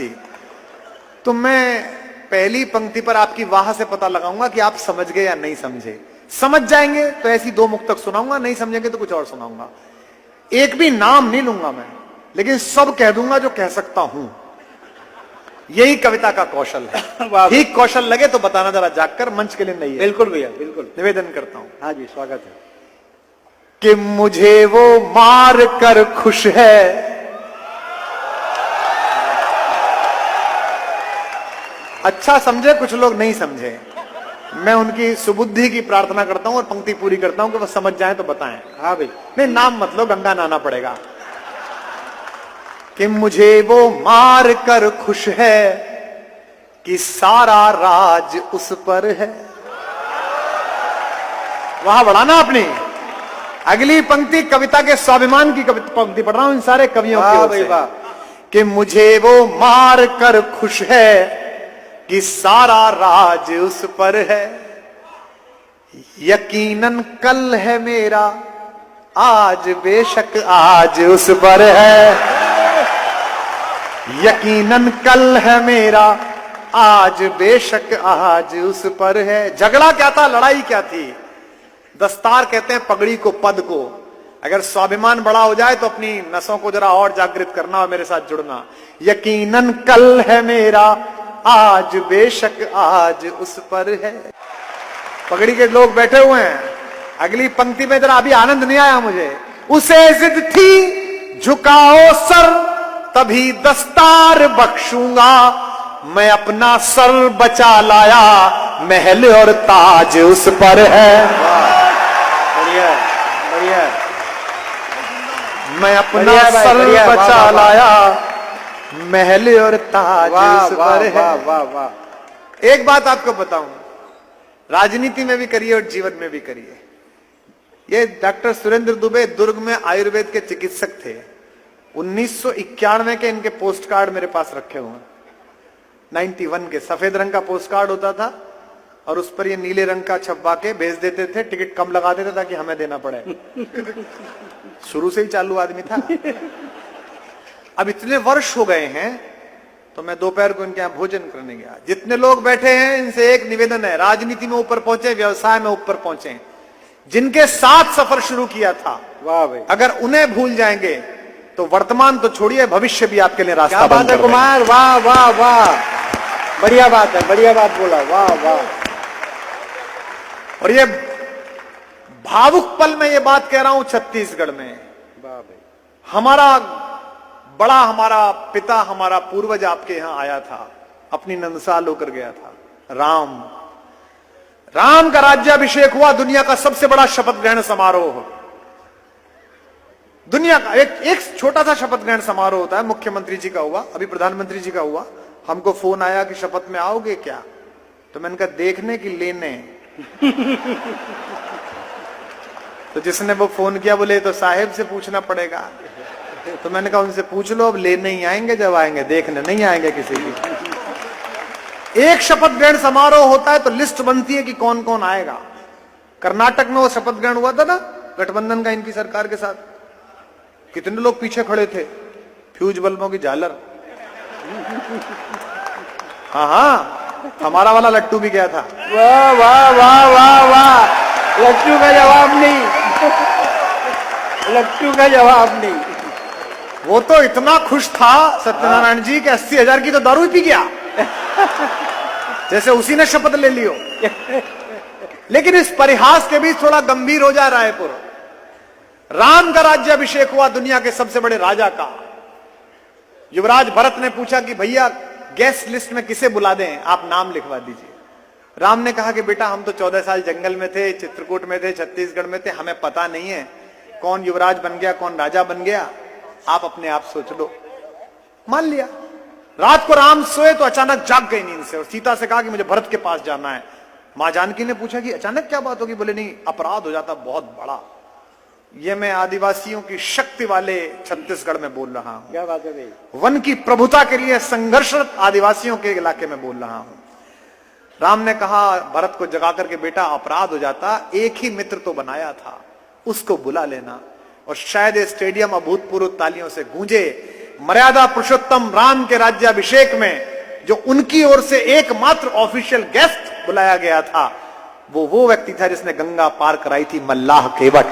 थी। तो मैं पहली पंक्ति पर आपकी वाह से पता लगाऊंगा कि आप समझ गए या नहीं समझे। समझ जाएंगे तो ऐसी 2 मुक्तक सुनाऊंगा, नहीं समझेंगे तो कुछ और सुनाऊंगा। एक भी नाम नहीं लूंगा मैं, लेकिन सब कह दूंगा जो कह सकता हूं। यही कविता का कौशल है। ठीक कौशल लगे तो बताना जरा जागकर, मंच के लिए नहीं है। बिल्कुल भैया, बिल्कुल निवेदन करता हूं। हाँ जी, स्वागत है। कि मुझे वो मार कर खुश है, अच्छा समझे, कुछ लोग नहीं समझे। मैं उनकी सुबुद्धि की प्रार्थना करता हूं और पंक्ति पूरी करता हूं कि वो समझ जाए तो बताएं। हाँ भाई, नहीं नाम मत लो, गंगा नहाना पड़ेगा। कि मुझे वो मार कर खुश है कि सारा राज उस पर है। वहां बढ़ाना अपनी। अगली पंक्ति कविता के स्वाभिमान की पंक्ति पढ़ रहा हूं इन सारे कवियों की ओर से। कि मुझे वो मार कर खुश है कि सारा राज उस पर है, यकीनन कल है मेरा, आज बेशक आज उस पर है। यकीनन कल है मेरा, आज बेशक आज उस पर है। झगड़ा क्या था, लड़ाई क्या थी? दस्तार कहते हैं पगड़ी को, पद को। अगर स्वाभिमान बड़ा हो जाए तो अपनी नसों को जरा और जागृत करना और मेरे साथ जुड़ना। यकीनन कल है मेरा, आज बेशक आज उस पर है। पगड़ी के लोग बैठे हुए हैं। अगली पंक्ति में जरा अभी आनंद नहीं आया मुझे। उसे जिद थी झुकाओ सर, तभी दस्तार बख्शूंगा। मैं अपना सर बचा लाया, महल और ताज उस पर है। बढ़िया बढ़िया। मैं अपना सर बचा लाया, महल और ताज उस पर है। वाह वाह वाह। एक बात आपको बताऊं, राजनीति में भी करिए और जीवन में भी करिए। ये डॉक्टर सुरेंद्र दुबे दुर्ग में आयुर्वेद के चिकित्सक थे। 1991 के इनके पोस्ट कार्ड मेरे पास रखे हुए हैं। 91 के सफेद रंग का पोस्ट कार्ड होता था और उस पर ये नीले रंग का छपवा के भेज देते थे। टिकट कम लगा देते ताकि हमें देना पड़े। शुरू से ही चालू आदमी था। अब इतने वर्ष हो गए हैं तो मैं दोपहर को इनके यहां भोजन करने गया। जितने लोग बैठे हैं इनसे एक निवेदन है, राजनीति में ऊपर पहुंचे, व्यवसाय में ऊपर पहुंचे, जिनके साथ सफर शुरू किया था, वाह भाई, अगर उन्हें भूल जाएंगे तो वर्तमान तो छोड़िए, भविष्य भी आपके लिए रास्ता क्या बंद बात है कर देगा। कुमार, वाह वाह वाह, बढ़िया बात है, बढ़िया बात बोला, वाह वाह। और ये भावुक पल में ये बात कह रहा हूं छत्तीसगढ़ में। वाह भाई, हमारा पिता, हमारा पूर्वज आपके यहां आया था, अपनी नंदसाल होकर गया था। राम का राज्याभिषेक हुआ, दुनिया का सबसे बड़ा शपथ ग्रहण समारोह। दुनिया का एक छोटा सा शपथ ग्रहण समारोह होता है, मुख्यमंत्री जी का हुआ, अभी प्रधानमंत्री जी का हुआ। हमको फोन आया कि शपथ में आओगे क्या? तो मैंने कहा देखने की लेने। तो जिसने वो फोन किया बोले तो साहेब से पूछना पड़ेगा। तो मैंने कहा उनसे पूछ लो, अब लेने ही आएंगे, जब आएंगे देखने नहीं आएंगे किसी की। एक शपथ ग्रहण समारोह होता है तो लिस्ट बनती है कि कौन कौन आएगा। कर्नाटक में वो शपथ ग्रहण हुआ था ना गठबंधन का इनकी सरकार के साथ, कितने लोग पीछे खड़े थे, फ्यूज बल्बों की झालर। हाँ, हमारा वाला लट्टू भी गया था। वाह वाह वाह वाह वाह, लट्टू का जवाब नहीं, लट्टू का जवाब नहीं। वो तो इतना खुश था सत्यनारायण जी के 80,000 की तो दारू ही पी गया, जैसे उसी ने शपथ ले लियो। लेकिन इस परिहास के बीच थोड़ा गंभीर हो जा रायपुर। राम का राज्याभिषेक हुआ, दुनिया के सबसे बड़े राजा का। युवराज भरत ने पूछा कि भैया गेस्ट लिस्ट में किसे बुला दें, आप नाम लिखवा दीजिए। राम ने कहा कि बेटा हम तो 14 साल जंगल में थे, चित्रकूट में थे, छत्तीसगढ़ में थे, हमें पता नहीं है कौन युवराज बन गया, कौन राजा बन गया, आप अपने आप सोच लो। मान लिया। रात को राम सोए तो अचानक जाग गई नींद से और सीता से कहा कि मुझे भरत के पास जाना है। मां जानकी ने पूछा कि अचानक क्या बात होगी? बोले नहीं, अपराध हो जाता बहुत बड़ा। ये मैं आदिवासियों की शक्ति वाले छत्तीसगढ़ में बोल रहा हूं। क्या बात है भाई? वन की प्रभुता के लिए संघर्षरत आदिवासियों के इलाके में बोल रहा हूं। राम ने कहा भरत को जगा करके, बेटा अपराध हो जाता, एक ही मित्र तो बनाया था, उसको बुला लेना। और शायद ये स्टेडियम अभूतपूर्व तालियों से गूंजे। मर्यादा पुरुषोत्तम राम के राज्याभिषेक में जो उनकी ओर से एकमात्र ऑफिशियल गेस्ट बुलाया गया था, वो व्यक्ति था जिसने गंगा पार कराई थी, मल्लाह केवट।